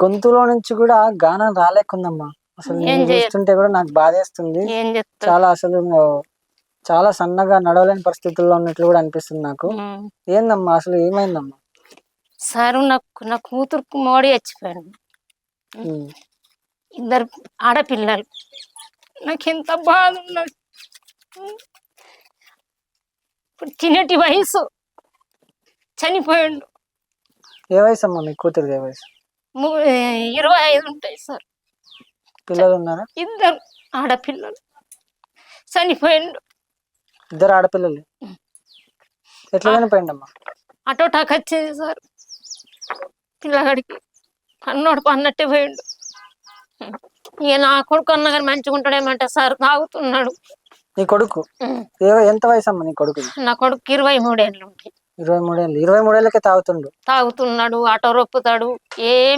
గొంతులో నుంచి కూడా గానం రాలేకుందమ్మా. అసలు ఏం నేను చేయ చూస్తుంటే కూడా నాకు బాధేస్తుంది. ఏం చెప్తావు? చాలా అసలు చాలా సన్నగా నడవలేని పరిస్థితుల్లో ఉన్నట్లు కూడా అనిపిస్తుంది నాకు. ఏందమ్మా అసలు ఏమైందమ్మా? సారు నా కూతురుకు మోడీ చచ్చిపోయాడు. ఉమ్, ఇద్దరు ఆడపిల్లలు. నాకెంత బాధ ఉన్నది. ఇప్పుడు తినేటి వయసు చనిపోయాడు. ఏ వయసు అమ్మా మీ కూతురు? ఏ వయసు? 25 ఉంటాయి సార్. పిల్లలు ఉన్నారా? ఇద్దరు ఆడపిల్లలు చనిపోయిండు. ఇద్దరు ఆడపిల్లలు ఎట్లా చనిపోయిండమ్మా? అటోటాక్ వచ్చింది సార్. పిల్లగాడికి పన్నోడు పన్నట్టే పోయిండు. ఇక నా కొడుకు అన్న కానీ మంచిగా ఉంటాడేమంటే సార్ తాగుతున్నాడు. నీ కొడుకు ఎంత వయసు అమ్మా నీ కొడుకు? నా కొడుకు 23 ఏళ్ళు ఉంటాయి. 23 ఏళ్ళు. 23 ఏళ్ళకే తాగుతున్నాడు. ఆటో రొప్పుతాడు. ఏం